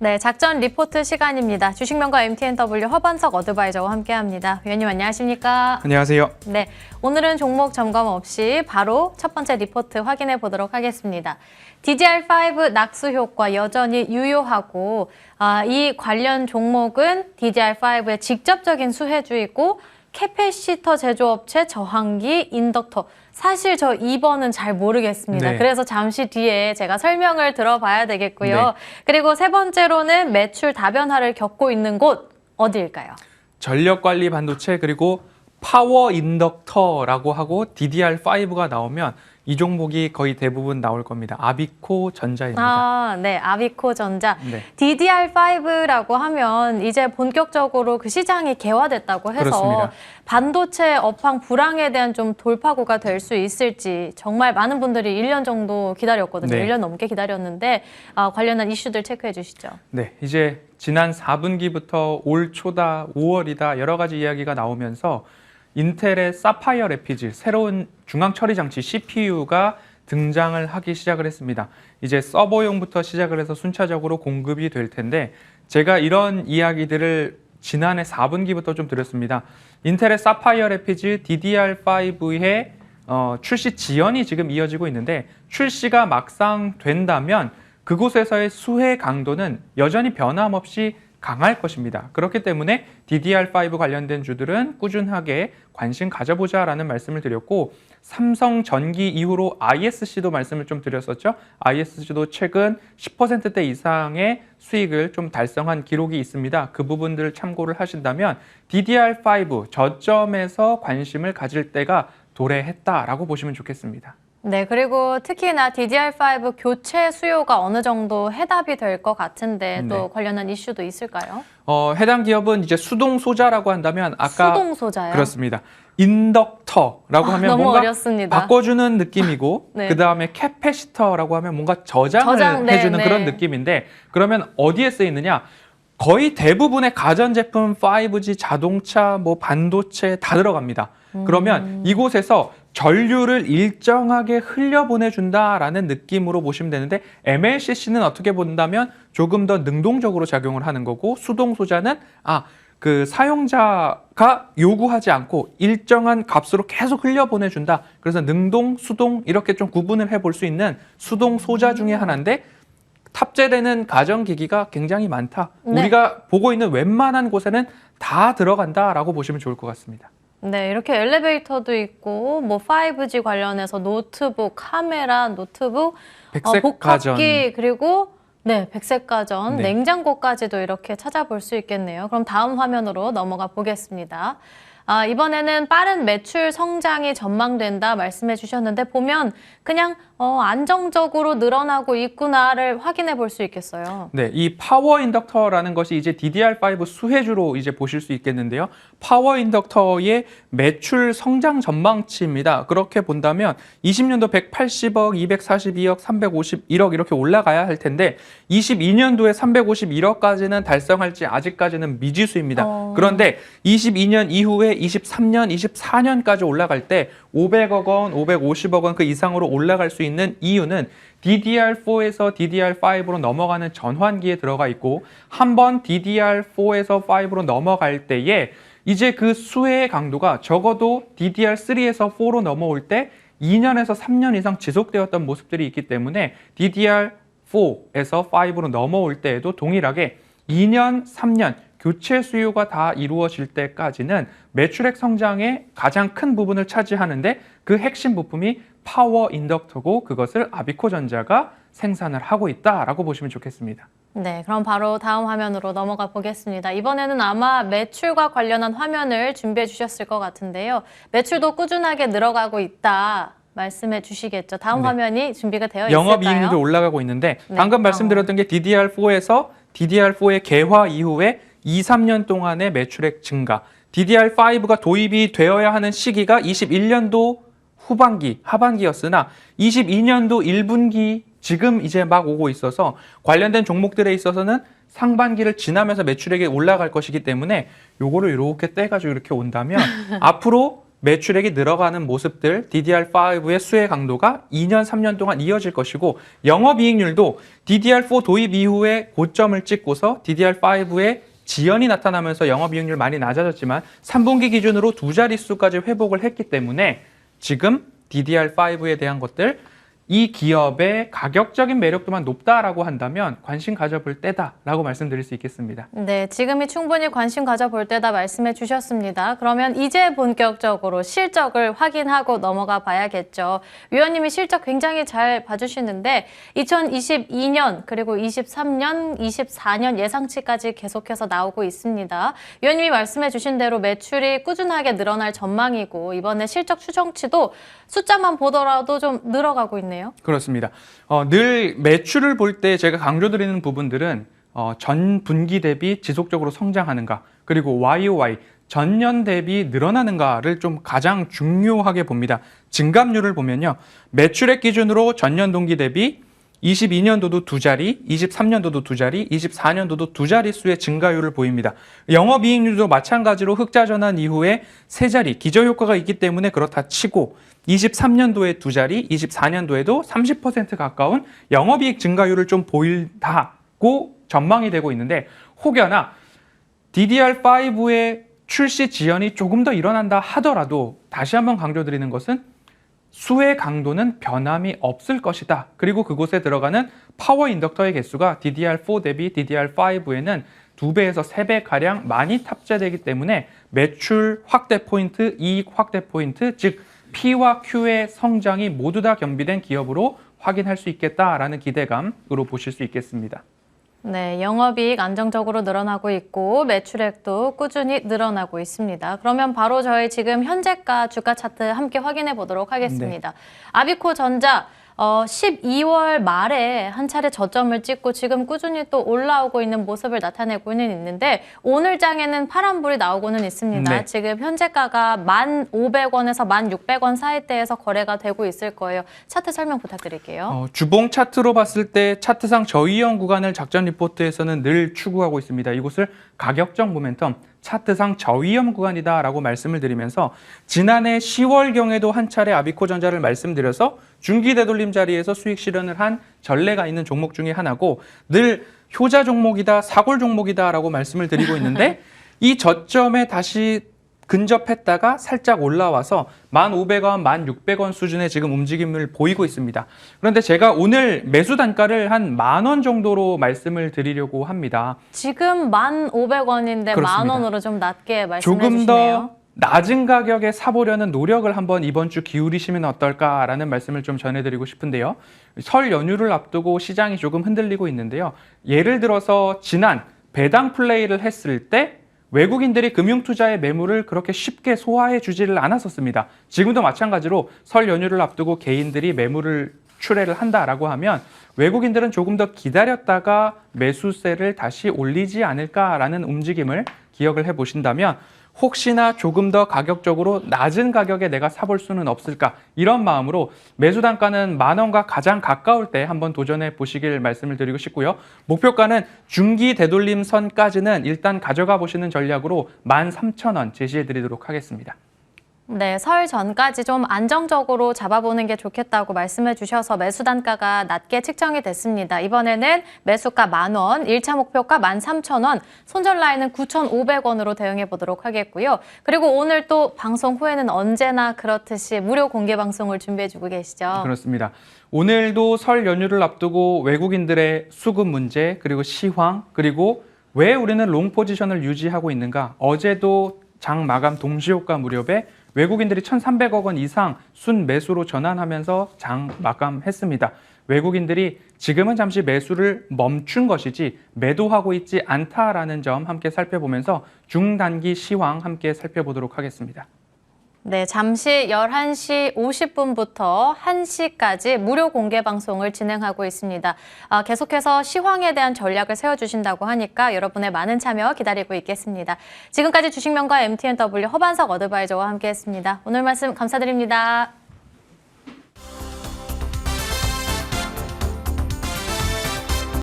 네, 작전 리포트 시간입니다. 주식명가 MTNW 허반석 어드바이저와 함께합니다. 위원님 안녕하십니까? 안녕하세요. 네, 오늘은 종목 점검 없이 바로 첫 번째 리포트 확인해 보도록 하겠습니다. DDR5 낙수 효과 여전히 유효하고 이 관련 종목은 DDR5의 직접적인 수혜주이고 캐패시터 제조업체 저항기 인덕터. 사실 저 2번은 잘 모르겠습니다. 네. 그래서 잠시 뒤에 제가 설명을 들어봐야 되겠고요. 네. 그리고 세 번째로는 매출 다변화를 겪고 있는 곳 어디일까요? 전력관리 반도체 그리고 파워 인덕터라고 하고 DDR5가 나오면 이 종목이 거의 대부분 나올 겁니다. 아비코 전자입니다. 네, 아비코 전자. 네. DDR5라고 하면 이제 본격적으로 그 시장이 개화됐다고 해서 그렇습니다. 반도체 업황 불황에 대한 좀 돌파구가 될 수 있을지 정말 많은 분들이 1년 정도 기다렸거든요. 네. 1년 넘게 기다렸는데 관련한 이슈들 체크해 주시죠. 네, 이제 지난 4분기부터 올 초다, 5월이다 여러 가지 이야기가 나오면서 인텔의 사파이어 래피즈, 새로운 중앙 처리 장치 CPU가 등장을 하기 시작을 했습니다. 이제 서버용부터 시작을 해서 순차적으로 공급이 될 텐데 제가 이런 이야기들을 지난해 4분기부터 좀 드렸습니다. 인텔의 사파이어 래피즈 DDR5의 출시 지연이 지금 이어지고 있는데 출시가 막상 된다면 그곳에서의 수혜 강도는 여전히 변함없이 강할 것입니다. 그렇기 때문에 DDR5 관련된 주들은 꾸준하게 관심 가져보자라는 말씀을 드렸고 삼성전기 이후로 ISC도 말씀을 좀 드렸었죠. ISC도 최근 10%대 이상의 수익을 좀 달성한 기록이 있습니다. 그 부분들을 참고를 하신다면 DDR5 저점에서 관심을 가질 때가 도래했다라고 보시면 좋겠습니다. 네, 그리고 특히나 DDR5 교체 수요가 어느 정도 해답이 될 것 같은데 또 네. 관련한 이슈도 있을까요? 해당 기업은 이제 수동 소자라고 한다면 아까 수동 소자요? 그렇습니다. 인덕터라고 하면 너무 뭔가 어렵습니다. 바꿔주는 느낌이고 네. 그다음에 캐패시터라고 하면 뭔가 저장을 저장, 네, 해주는 네. 그런 느낌인데 그러면 어디에 쓰이느냐? 거의 대부분의 가전제품, 5G, 자동차, 뭐 반도체 다 들어갑니다. 그러면 이곳에서 전류를 일정하게 흘려보내준다라는 느낌으로 보시면 되는데 MLCC는 어떻게 본다면 조금 더 능동적으로 작용을 하는 거고 수동소자는 그 사용자가 요구하지 않고 일정한 값으로 계속 흘려보내준다. 그래서 능동, 수동 이렇게 좀 구분을 해볼 수 있는 수동소자 중에 하나인데 탑재되는 가전기기가 굉장히 많다. 네. 우리가 보고 있는 웬만한 곳에는 다 들어간다라고 보시면 좋을 것 같습니다. 네, 이렇게 엘리베이터도 있고 뭐 5G 관련해서 노트북, 카메라, 노트북, 백색 복합기 가전. 그리고 네, 백색 가전, 네. 냉장고까지도 이렇게 찾아볼 수 있겠네요. 그럼 다음 화면으로 넘어가 보겠습니다. 이번에는 빠른 매출 성장이 전망된다 말씀해 주셨는데 보면 그냥 안정적으로 늘어나고 있구나를 확인해 볼 수 있겠어요. 네, 이 파워 인덕터라는 것이 이제 DDR5 수혜주로 이제 보실 수 있겠는데요. 파워 인덕터의 매출 성장 전망치입니다. 그렇게 본다면 20년도 180억, 242억, 351억 이렇게 올라가야 할 텐데 22년도에 351억까지는 달성할지 아직까지는 미지수입니다. 그런데 22년 이후에 23년, 24년까지 올라갈 때 500억 원, 550억 원 그 이상으로 올라갈 수 있는 이유는 DDR4에서 DDR5로 넘어가는 전환기에 들어가 있고 한번 DDR4에서 5로 넘어갈 때에 이제 그 수혜의 강도가 적어도 DDR3에서 4로 넘어올 때 2년에서 3년 이상 지속되었던 모습들이 있기 때문에 DDR4에서 5로 넘어올 때에도 동일하게 2년, 3년 교체 수요가 다 이루어질 때까지는 매출액 성장의 가장 큰 부분을 차지하는데 그 핵심 부품이 파워 인덕터고 그것을 아비코 전자가 생산을 하고 있다라고 보시면 좋겠습니다. 네, 그럼 바로 다음 화면으로 넘어가 보겠습니다. 이번에는 아마 매출과 관련한 화면을 준비해 주셨을 것 같은데요. 매출도 꾸준하게 늘어가고 있다 말씀해 주시겠죠. 다음 네. 화면이 준비가 되어 있을까요? 영업이익률도 올라가고 있는데 네. 방금 말씀드렸던 게 DDR4에서 DDR4의 개화 이후에 2, 3년 동안의 매출액 증가, DDR5가 도입이 되어야 하는 시기가 21년도 후반기, 하반기였으나 22년도 1분기 지금 이제 막 오고 있어서 관련된 종목들에 있어서는 상반기를 지나면서 매출액이 올라갈 것이기 때문에 요거를 이렇게 떼가지고 이렇게 온다면 앞으로 매출액이 늘어가는 모습들 DDR5의 수혜 강도가 2년, 3년 동안 이어질 것이고 영업이익률도 DDR4 도입 이후에 고점을 찍고서 DDR5의 지연이 나타나면서 영업이익률 많이 낮아졌지만 3분기 기준으로 두 자릿수까지 회복을 했기 때문에 지금 DDR5에 대한 것들 이 기업의 가격적인 매력도만 높다라고 한다면 관심 가져볼 때다라고 말씀드릴 수 있겠습니다. 네, 지금이 충분히 관심 가져볼 때다 말씀해 주셨습니다. 그러면 이제 본격적으로 실적을 확인하고 넘어가 봐야겠죠. 위원님이 실적 굉장히 잘 봐주시는데 2022년 그리고 23년, 24년 예상치까지 계속해서 나오고 있습니다. 위원님이 말씀해 주신 대로 매출이 꾸준하게 늘어날 전망이고 이번에 실적 추정치도 숫자만 보더라도 좀 늘어가고 있네요. 그렇습니다. 늘 매출을 볼 때 제가 강조드리는 부분들은 전 분기 대비 지속적으로 성장하는가 그리고 YOY 전년 대비 늘어나는가를 좀 가장 중요하게 봅니다. 증감률을 보면요. 매출액 기준으로 전년 동기 대비 22년도도 두 자리, 23년도도 두 자리, 24년도도 두 자릿수의 증가율을 보입니다. 영업이익률도 마찬가지로 흑자 전환 이후에 세 자리, 기저효과가 있기 때문에 그렇다 치고 23년도에 두 자리, 24년도에도 30% 가까운 영업이익 증가율을 좀 보인다고 전망이 되고 있는데 혹여나 DDR5의 출시 지연이 조금 더 일어난다 하더라도 다시 한번 강조드리는 것은 수혜 강도는 변함이 없을 것이다. 그리고 그곳에 들어가는 파워 인덕터의 개수가 DDR4 대비 DDR5에는 2배에서 3배가량 많이 탑재되기 때문에 매출 확대 포인트, 이익 확대 포인트, 즉 P와 Q의 성장이 모두 다 겸비된 기업으로 확인할 수 있겠다라는 기대감으로 보실 수 있겠습니다. 네, 영업이익 안정적으로 늘어나고 있고 매출액도 꾸준히 늘어나고 있습니다. 그러면 바로 저희 지금 현재가 주가 차트 함께 확인해 보도록 하겠습니다. 네. 아비코전자 12월 말에 한 차례 저점을 찍고 지금 꾸준히 또 올라오고 있는 모습을 나타내고는 있는데 오늘 장에는 파란불이 나오고는 있습니다. 네. 지금 현재가가 1,500원에서 1,600원 사이대에서 거래가 되고 있을 거예요. 차트 설명 부탁드릴게요. 주봉 차트로 봤을 때 차트상 저위험 구간을 작전 리포트에서는 늘 추구하고 있습니다. 이곳을 가격적 모멘텀, 차트상 저위험 구간이다라고 말씀을 드리면서 지난해 10월경에도 한 차례 아비코전자를 말씀드려서 중기 되돌림 자리에서 수익 실현을 한 전례가 있는 종목 중에 하나고 늘 효자 종목이다, 사골 종목이다라고 말씀을 드리고 있는데 이 저점에 다시 근접했다가 살짝 올라와서 1,500원, 1,600원 수준의 지금 움직임을 보이고 있습니다. 그런데 제가 오늘 매수 단가를 한 10,000원 정도로 말씀을 드리려고 합니다. 지금 1,500원인데 10,000원으로 좀 낮게 말씀해 조금 주시네요. 더 낮은 가격에 사보려는 노력을 한번 이번 주 기울이시면 어떨까라는 말씀을 좀 전해드리고 싶은데요. 설 연휴를 앞두고 시장이 조금 흔들리고 있는데요. 예를 들어서 지난 배당 플레이를 했을 때 외국인들이 금융투자의 매물을 그렇게 쉽게 소화해 주지를 않았었습니다. 지금도 마찬가지로 설 연휴를 앞두고 개인들이 매물을 출회를 한다라고 하면 외국인들은 조금 더 기다렸다가 매수세를 다시 올리지 않을까라는 움직임을 기억을 해보신다면 혹시나 조금 더 가격적으로 낮은 가격에 내가 사볼 수는 없을까 이런 마음으로 매수 단가는 10,000원과 가장 가까울 때 한번 도전해 보시길 말씀을 드리고 싶고요. 목표가는 중기 되돌림 선까지는 일단 가져가 보시는 전략으로 13,000원 제시해 드리도록 하겠습니다. 네, 설 전까지 좀 안정적으로 잡아보는 게 좋겠다고 말씀해 주셔서 매수 단가가 낮게 측정이 됐습니다. 이번에는 매수가 10,000원, 1차 목표가 13,000원, 손절 라인은 9,500원으로 대응해 보도록 하겠고요. 그리고 오늘 또 방송 후에는 언제나 그렇듯이 무료 공개 방송을 준비해 주고 계시죠? 그렇습니다. 오늘도 설 연휴를 앞두고 외국인들의 수급 문제, 그리고 시황, 그리고 왜 우리는 롱 포지션을 유지하고 있는가? 어제도 장 마감 동시효과 무렵에 외국인들이 1,300억 원 이상 순매수로 전환하면서 장 마감했습니다. 외국인들이 지금은 잠시 매수를 멈춘 것이지 매도하고 있지 않다라는 점 함께 살펴보면서 중단기 시황 함께 살펴보도록 하겠습니다. 네, 잠시 11시 50분부터 1시까지 무료 공개 방송을 진행하고 있습니다. 계속해서 시황에 대한 전략을 세워주신다고 하니까 여러분의 많은 참여 기다리고 있겠습니다. 지금까지 주식명가 MTNW 허반석 어드바이저와 함께했습니다. 오늘 말씀 감사드립니다.